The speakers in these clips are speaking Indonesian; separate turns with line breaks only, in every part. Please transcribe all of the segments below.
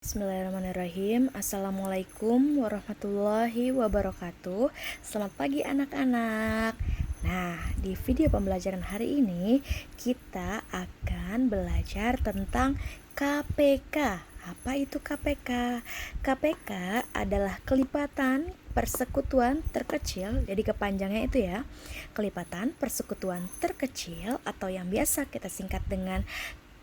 Bismillahirrahmanirrahim. Assalamualaikum warahmatullahi wabarakatuh. Selamat pagi anak-anak. Nah, di video pembelajaran hari ini kita akan belajar tentang KPK. Apa itu KPK? KPK adalah kelipatan persekutuan terkecil. Jadi kepanjangnya itu ya, kelipatan persekutuan terkecil atau yang biasa kita singkat dengan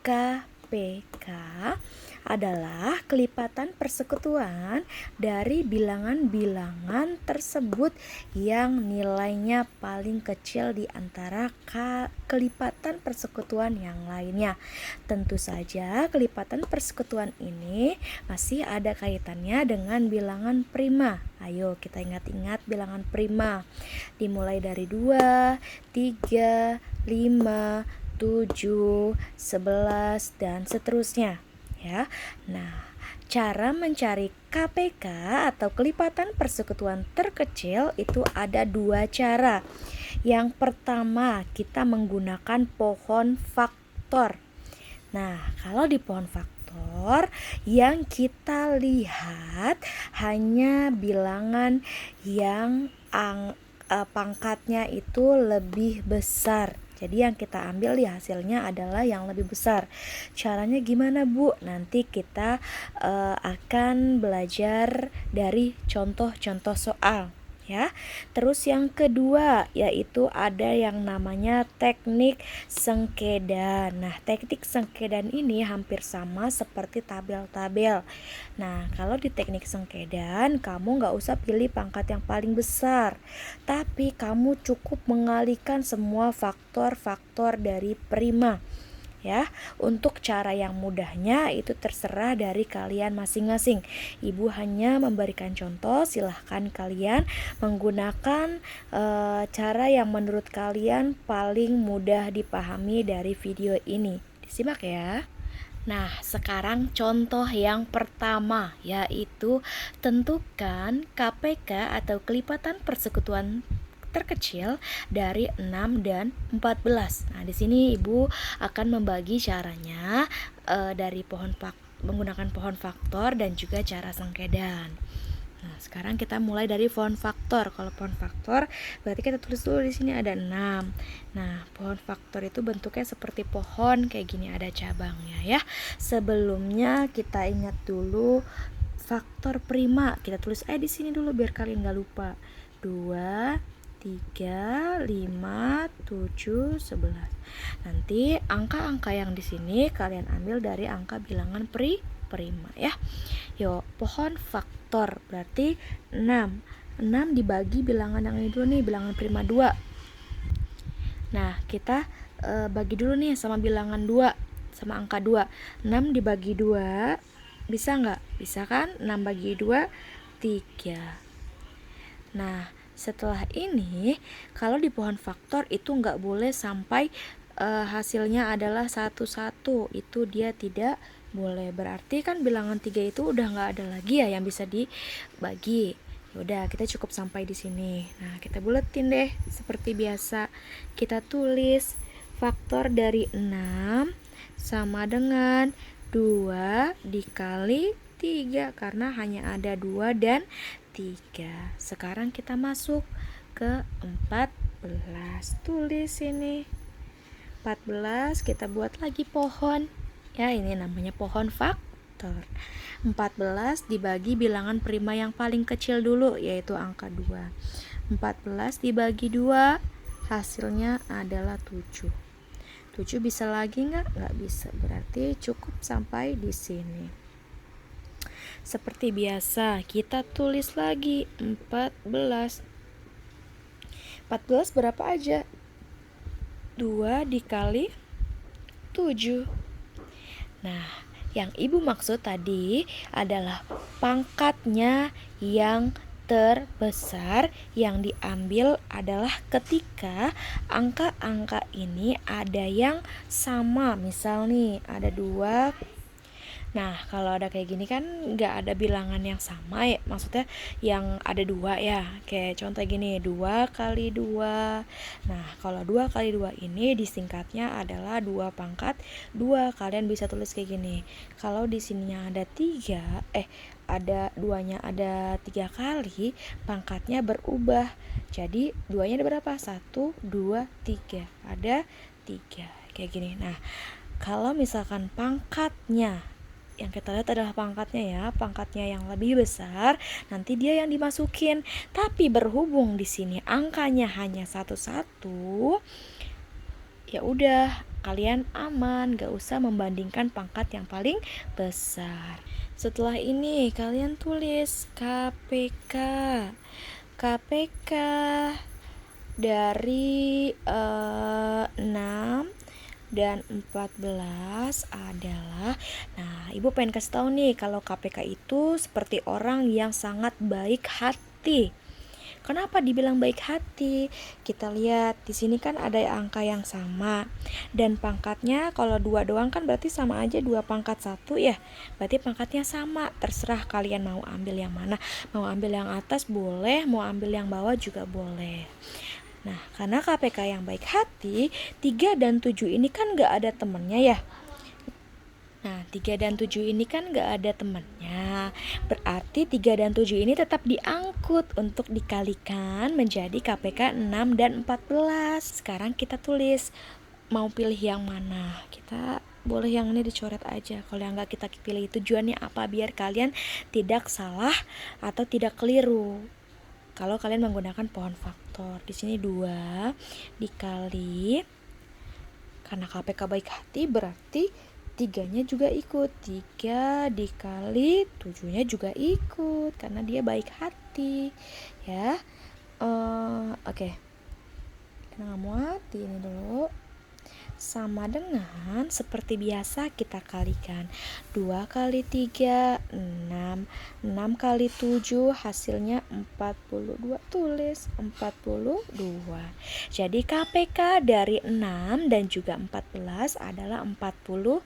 KPK adalah kelipatan persekutuan dari bilangan-bilangan tersebut yang nilainya paling kecil di antara kelipatan persekutuan yang lainnya. Tentu saja kelipatan persekutuan ini masih ada kaitannya dengan bilangan prima. Ayo kita ingat-ingat bilangan prima. Dimulai dari 2, 3, 5, 7, 11 dan seterusnya ya. Nah, cara mencari KPK atau kelipatan persekutuan terkecil itu ada dua cara. Yang pertama, kita menggunakan pohon faktor. Nah, kalau di pohon faktor yang kita lihat hanya bilangan yang pangkatnya itu lebih besar. Jadi yang kita ambil di hasilnya adalah yang lebih besar. Caranya gimana, Bu? Nanti kita akan belajar dari contoh-contoh soal ya. Terus yang kedua yaitu ada yang namanya teknik sengkedan. Nah, teknik sengkedan ini hampir sama seperti tabel-tabel. Nah, kalau di teknik sengkedan kamu nggak usah pilih pangkat yang paling besar, tapi kamu cukup mengalihkan semua faktor-faktor dari prima ya. Untuk cara yang mudahnya itu terserah dari kalian masing-masing. Ibu hanya memberikan contoh, silahkan kalian menggunakan cara yang menurut kalian paling mudah dipahami dari video ini. Disimak ya. Nah, sekarang contoh yang pertama yaitu tentukan KPK atau kelipatan persekutuan terkecil dari 6 dan 14. Nah, di sini Ibu akan membagi caranya dari menggunakan pohon faktor dan juga cara sengkedan. Nah, sekarang kita mulai dari pohon faktor. Kalau pohon faktor berarti kita tulis dulu di sini ada 6. Nah, pohon faktor itu bentuknya seperti pohon kayak gini, ada cabangnya ya. Sebelumnya kita ingat dulu faktor prima. Kita tulis di sini dulu biar kalian nggak lupa. 2, 3, 5, 7, 11. Nanti angka-angka yang di sini kalian ambil dari angka bilangan prima ya. Yuk, pohon faktor berarti 6. 6 dibagi bilangan yang ini dulu nih, bilangan prima 2. Nah, kita bagi dulu nih sama bilangan 2, sama angka 2. 6 dibagi 2 bisa nggak? Bisa kan? 6 bagi 2 3. Nah, setelah ini kalau di pohon faktor itu nggak boleh sampai hasilnya adalah 1-1, itu dia tidak boleh. Berarti kan bilangan 3 itu udah nggak ada lagi ya yang bisa dibagi. Udah, kita cukup sampai di sini. Nah, kita buletin deh seperti biasa. Kita tulis faktor dari 6 sama dengan 2 dikali 3 karena hanya ada 2 dan 3. Sekarang kita masuk ke 14. Tulis ini 14, kita buat lagi pohon. Ya, ini namanya pohon faktor. 14 dibagi bilangan prima yang paling kecil dulu yaitu angka 2. 14 dibagi 2 hasilnya adalah 7. 7 bisa lagi nggak? Nggak bisa. Berarti cukup sampai di sini. Seperti biasa, kita tulis lagi 14. 14 berapa aja? 2 dikali 7. Nah, yang Ibu maksud tadi adalah pangkatnya yang terbesar yang diambil adalah ketika angka-angka ini ada yang sama. Misal nih, ada 2. Nah, kalau ada kayak gini kan nggak ada bilangan yang sama ya, maksudnya yang ada dua ya. Kayak contoh gini, 2 kali 2. Nah, kalau 2 kali 2 ini disingkatnya adalah 2 pangkat 2. Kalian bisa tulis kayak gini. Kalau di sininya ada 3, ada duanya ada 3 kali, pangkatnya berubah. Jadi, duanya ada berapa? 1, 2, 3. Ada 3. Kayak gini. Nah, kalau misalkan pangkatnya yang kita lihat adalah pangkatnya ya, pangkatnya yang lebih besar, nanti dia yang dimasukin. Tapi berhubung di sini angkanya hanya satu-satu, ya udah kalian aman, gak usah membandingkan pangkat yang paling besar. Setelah ini kalian tulis KPK. KPK dari 6 dan 14 adalah, nah ibu pengen kasih tahu nih kalau KPK itu seperti orang yang sangat baik hati. Kenapa dibilang baik hati? Kita lihat di sini kan ada angka yang sama dan pangkatnya kalau 2 doang kan berarti sama aja 2 pangkat 1 ya. Berarti pangkatnya sama. Terserah kalian mau ambil yang mana. Mau ambil yang atas boleh, mau ambil yang bawah juga boleh. Nah, karena KPK yang baik hati, 3 dan 7 ini kan gak ada temennya ya. Nah, 3 dan 7 ini kan gak ada temennya. Berarti 3 dan 7 ini tetap diangkut untuk dikalikan menjadi KPK 6 dan 14. Sekarang kita tulis, mau pilih yang mana? Kita boleh yang ini dicoret aja. Kalau yang gak kita pilih tujuannya apa? Biar kalian tidak salah atau tidak keliru kalau kalian menggunakan pohon faktor. Di sini 2 dikali, karena KPK baik hati berarti 3-nya juga ikut. 3 dikali 7-nya juga ikut karena dia baik hati ya. Oke. Kita nggak muat ini dulu. Sama dengan seperti biasa kita kalikan 2 kali 3 6, 6 kali 7 hasilnya 42. Tulis 42. Jadi KPK dari 6 dan juga 14 adalah 42.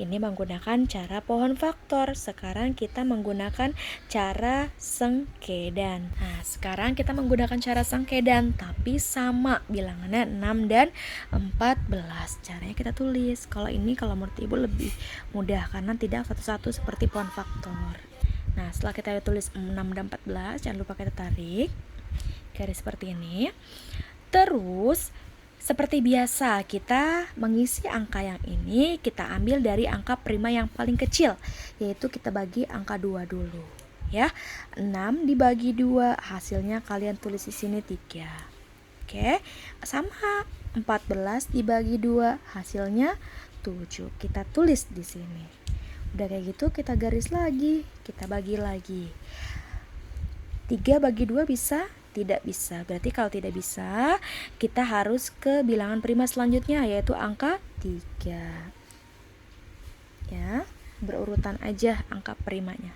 Ini menggunakan cara pohon faktor. Sekarang kita menggunakan cara sengkedan. Nah, sekarang kita menggunakan cara sengkedan tapi sama bilangannya 6 dan 14. Caranya kita tulis. Kalau ini kalau menurut ibu lebih mudah karena tidak satu-satu seperti pohon faktor. Nah, setelah kita tulis 6 dan 14, jangan lupa kita tarik garis seperti ini. Terus seperti biasa kita mengisi angka yang ini, kita ambil dari angka prima yang paling kecil, yaitu kita bagi angka 2 dulu ya. 6 dibagi 2 hasilnya kalian tulis di sini 3. Oke, sama 14 dibagi 2 hasilnya 7. Kita tulis di sini. Udah kayak gitu kita garis lagi, kita bagi lagi. 3 bagi 2 bisa? Tidak bisa. Berarti kalau tidak bisa, kita harus ke bilangan prima selanjutnya yaitu angka 3. Ya, berurutan aja angka primanya.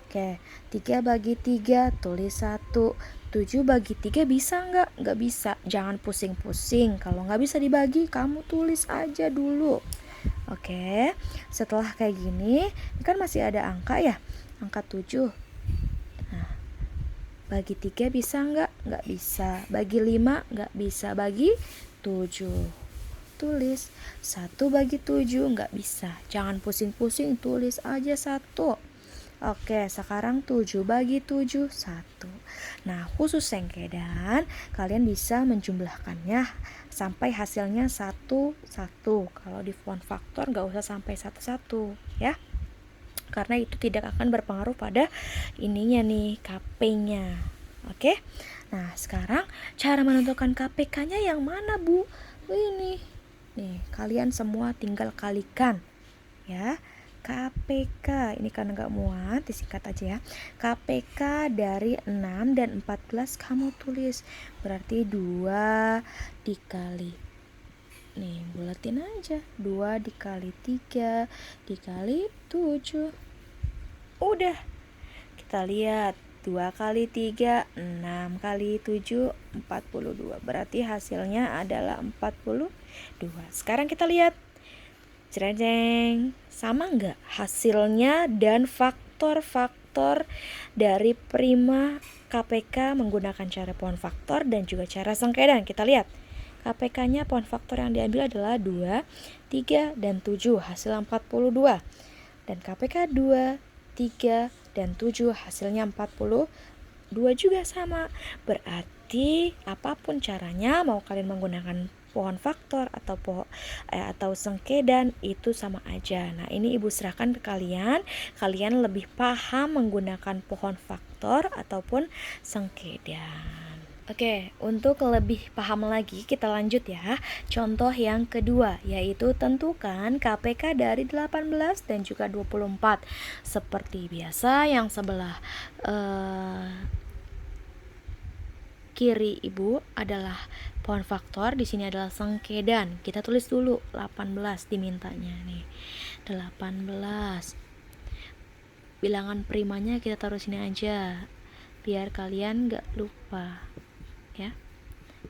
Oke, 3 bagi 3 tulis 1. 7 bagi 3 bisa nggak? Nggak bisa. Jangan pusing-pusing. Kalau nggak bisa dibagi, kamu tulis aja dulu. Oke, setelah kayak gini, kan masih ada angka ya, angka 7. Nah, bagi 3 bisa nggak? Nggak bisa. Bagi 5 nggak bisa. Bagi 7. Tulis 1 bagi 7 nggak bisa. Jangan pusing-pusing, tulis aja 1. Oke, sekarang 7 bagi 7, 1. Nah, khusus sengkedan, kalian bisa menjumlahkannya sampai hasilnya 1, 1. Kalau di pohon faktor nggak usah sampai 1, 1 ya. Karena itu tidak akan berpengaruh pada ininya nih, KP-nya. Oke. Nah, sekarang cara menentukan KPK-nya yang mana, Bu? Ini. Nih, kalian semua tinggal kalikan ya. KPK ini karena gak muat disingkat aja ya. KPK dari 6 dan 14 kamu tulis berarti 2 dikali, nih bulatin aja, 2 dikali 3 dikali 7. Udah, kita lihat 2 kali 3 6 kali 7 42. Berarti hasilnya adalah 42. Sekarang kita lihat Jreng, sama nggak hasilnya dan faktor-faktor dari prima KPK menggunakan cara pohon faktor dan juga cara sengkedan? Kita lihat. KPK-nya pohon faktor yang diambil adalah 2, 3, dan 7, hasil 42. Dan KPK 2, 3, dan 7 hasilnya 42 juga sama. Berarti apapun caranya, mau kalian menggunakan pohon faktor atau sengkedan, itu sama aja. Nah, ini Ibu serahkan ke kalian. Kalian lebih paham menggunakan pohon faktor ataupun sengkedan. Oke, untuk lebih paham lagi kita lanjut ya. Contoh yang kedua yaitu tentukan KPK dari 18 dan juga 24. Seperti biasa yang sebelah kiri Ibu adalah pohon faktor, di sini adalah sengkedan. Kita tulis dulu 18 dimintanya nih. 18. Bilangan primanya kita taruh sini aja biar kalian gak lupa ya.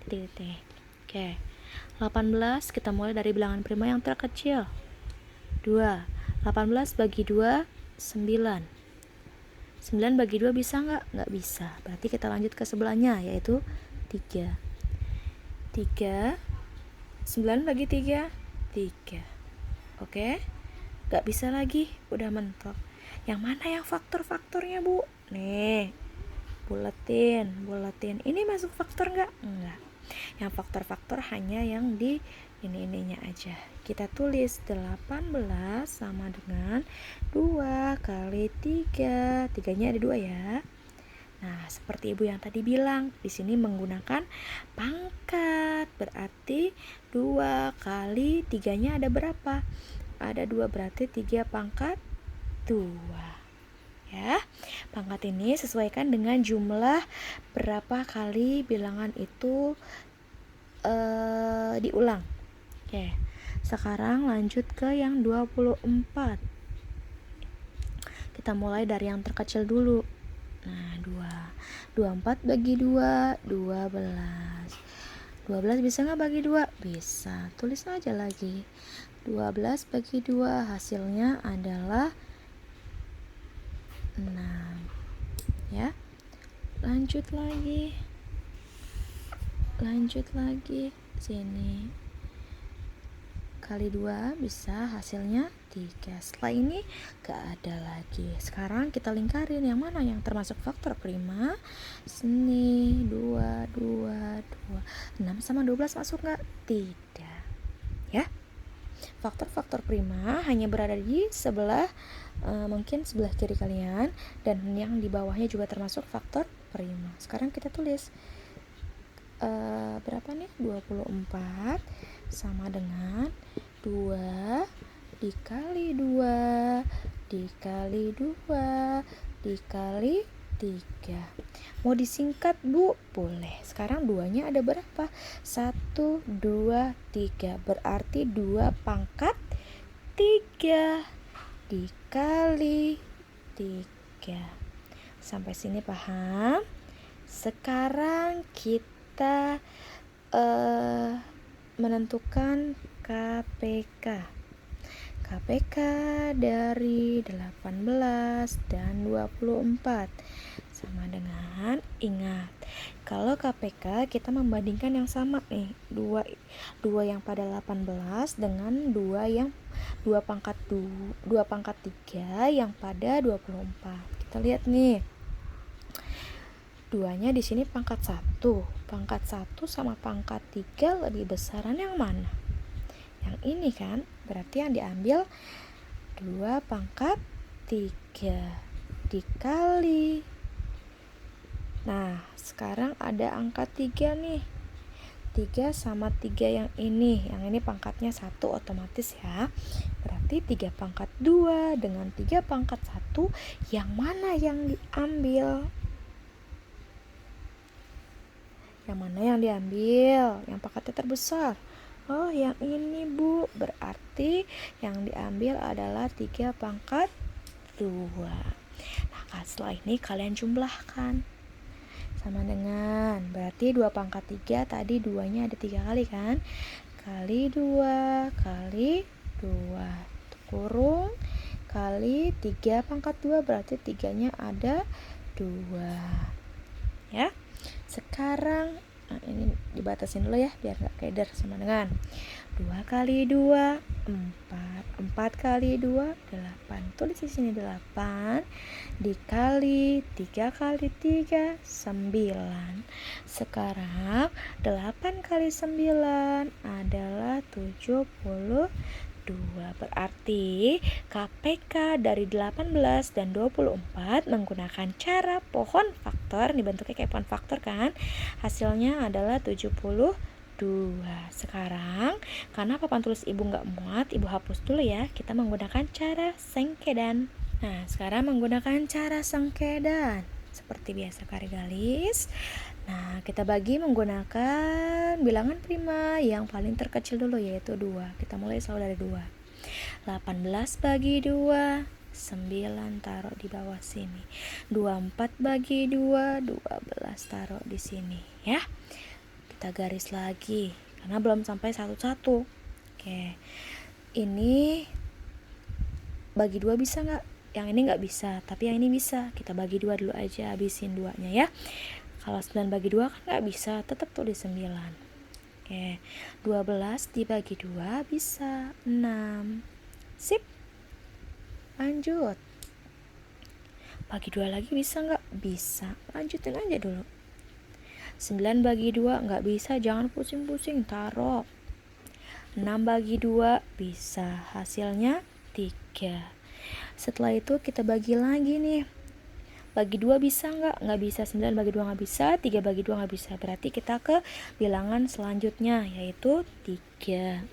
Titik-titik. Oke. 18 kita mulai dari bilangan prima yang terkecil. 2. 18 bagi 2 9. 9 bagi 2 bisa nggak? Nggak bisa. Berarti kita lanjut ke sebelahnya yaitu 3. 3. 9 bagi 3 3. Oke. Nggak bisa lagi, udah mentok. Yang mana yang faktor-faktornya, Bu? Nih. Buletin. Ini masuk faktor nggak? Enggak. Yang faktor-faktor hanya yang di ininya aja. Kita tulis 18 sama dengan 2 kali 3. 3-nya ada 2 ya. Nah, seperti Ibu yang tadi bilang, di sini menggunakan pangkat. Berarti 2 kali 3-nya ada berapa? Ada 2, berarti 3 pangkat 2. Ya, pangkat ini sesuaikan dengan jumlah berapa kali bilangan itu diulang. Oke, sekarang lanjut ke yang 24. Kita mulai dari yang terkecil dulu. Nah, 2. 24 bagi 2, 12. 12 bisa nggak bagi 2? Bisa. Tulis aja lagi. 12 bagi 2 hasilnya adalah 6. Ya. Lanjut lagi sini. Kali 2 bisa hasilnya 3. Setelah ini gak ada lagi. Sekarang kita lingkarin yang mana yang termasuk faktor prima. Sini 2 6 sama 12 masuk gak? Tidak. Ya. Faktor-faktor prima hanya berada di sebelah mungkin sebelah kiri kalian, dan yang di bawahnya juga termasuk faktor prima. Sekarang kita tulis berapa nih? 24 sama dengan 2 dikali 2 dikali 2 dikali 3. Mau disingkat, Bu? Boleh. Sekarang 2-nya ada berapa? 1, 2, 3. Berarti 2 pangkat 3 dikali 3. Sampai sini paham? Sekarang kita menentukan KPK. KPK dari 18 dan 24 sama dengan, ingat, kalau KPK kita membandingkan yang sama nih, 2 yang pada 18 dengan 2 pangkat 3 yang pada 24. Kita lihat nih. 2-nya di sini pangkat 1. Pangkat 1 sama pangkat 3 lebih besaran yang mana? Yang ini kan? Berarti yang diambil 2 pangkat 3 dikali. Nah, sekarang ada angka 3 nih. 3 sama 3 yang ini pangkatnya 1 otomatis ya. Berarti 3 pangkat 2 dengan 3 pangkat 1, yang mana yang diambil? Yang mana yang diambil? Yang pangkatnya terbesar. Oh, yang ini, Bu. Berarti yang diambil adalah 3 pangkat 2. Nah, setelah ini kalian jumlahkan. Sama dengan, berarti 2 pangkat 3 tadi 2-nya ada 3 kali kan? Kali 2 kali 2 kurung kali 3 pangkat 2, berarti 3-nya ada 2 ya. Sekarang ini dibatasin dulu ya biar gak keder, sama dengan 2 kali 2 4, 4 kali 2 8. Tulis di sini 8 dikali 3 kali 3 9. Sekarang 8 kali 9 adalah 72. Berarti KPK dari 18 dan 24 menggunakan cara pohon faktor. Ini bentuknya kayak pohon faktor kan. Hasilnya adalah 72. Sekarang karena papan tulis ibu nggak muat, ibu hapus dulu ya. Kita menggunakan cara sengkedan. Nah, sekarang menggunakan cara sengkedan seperti biasa garis. Nah, kita bagi menggunakan bilangan prima yang paling terkecil dulu, yaitu 2. Kita mulai selalu dari 2. 18 bagi 2, 9 taruh di bawah sini. 24 bagi 2, 12 taruh di sini ya. Kita garis lagi karena belum sampai 1-1. Oke. Ini bagi 2 bisa nggak? Yang ini nggak bisa, tapi yang ini bisa. Kita bagi 2 dulu aja, habisin 2-nya ya. Kalau 9 bagi 2 kan nggak bisa, tetap tulis 9. Oke, 12 dibagi 2 bisa 6. Sip. Lanjut. Bagi 2 lagi bisa nggak? Bisa. Lanjutin aja dulu. 9 bagi 2 nggak bisa, jangan pusing-pusing, taruh. 6 bagi 2 bisa, hasilnya 3. Setelah itu kita bagi lagi nih. Bagi 2 bisa nggak? Nggak bisa. 9 bagi 2 nggak bisa, 3 bagi 2 nggak bisa. Berarti kita ke bilangan selanjutnya, yaitu 3.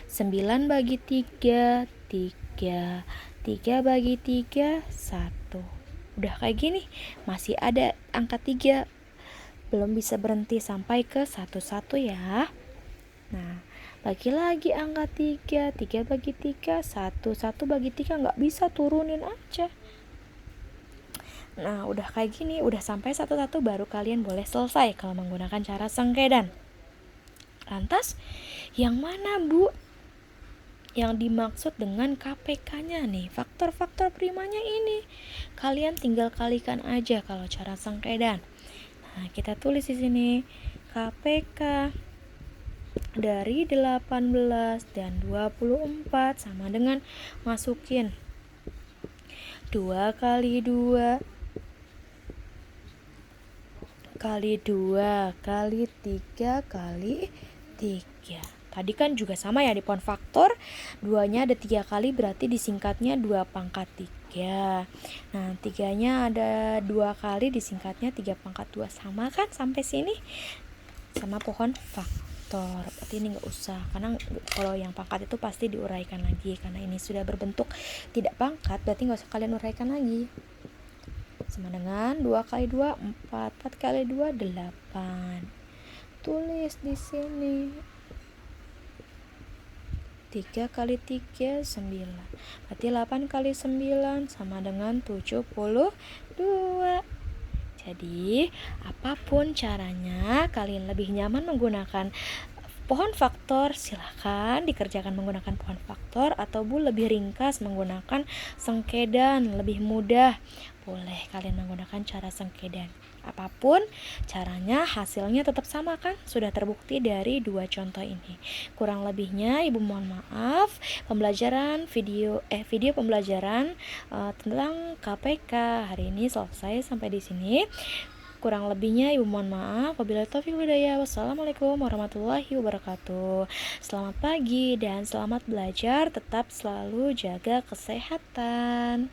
9 bagi 3, 3. 3 bagi 3, 1. Udah kayak gini, masih ada angka 3. Belum bisa berhenti sampai ke 1-1 ya. Nah, bagi lagi angka 3. 3 bagi 3, 1. 1 bagi 3 nggak bisa, turunin aja. Nah, udah kayak gini, udah sampai 1-1 baru kalian boleh selesai kalau menggunakan cara sengkedan. Lantas, yang mana Bu? Yang dimaksud dengan KPK-nya nih, faktor-faktor primanya ini. Kalian tinggal kalikan aja kalau cara sengkedan. Nah, kita tulis di sini KPK dari 18 dan 24 sama dengan masukin 2 kali 2 kali 2 kali 3 kali 3. Tadi kan juga sama ya di pohon faktor, 2-nya ada 3 kali, berarti disingkatnya 2 pangkat 3. Nah, 3-nya ada 2 kali, disingkatnya 3 pangkat 2. Sama kan sampai sini? Sama pohon faktor. Berarti ini nggak usah, karena kalau yang pangkat itu pasti diuraikan lagi. Karena ini sudah berbentuk tidak pangkat, berarti nggak usah kalian uraikan lagi. Sama dengan 2 kali 2, 4. 4 kali 2, 8. Tulis di sini. 3 kali 3, 9. Berarti 8 kali 9 sama dengan 72. Jadi, apapun caranya, kalian lebih nyaman menggunakan pohon faktor, silahkan dikerjakan menggunakan pohon faktor, atau Bu lebih ringkas menggunakan sengkedan, lebih mudah, boleh kalian menggunakan cara sengkedan. Apapun caranya, hasilnya tetap sama kan? Sudah terbukti dari 2 contoh ini. Kurang lebihnya Ibu mohon maaf. Video pembelajaran tentang KPK hari ini selesai sampai di sini. Kurang lebihnya Ibu mohon maaf. Wabillahi taufiq wal hidayah. Wassalamualaikum warahmatullahi wabarakatuh. Selamat pagi dan selamat belajar. Tetap selalu jaga kesehatan.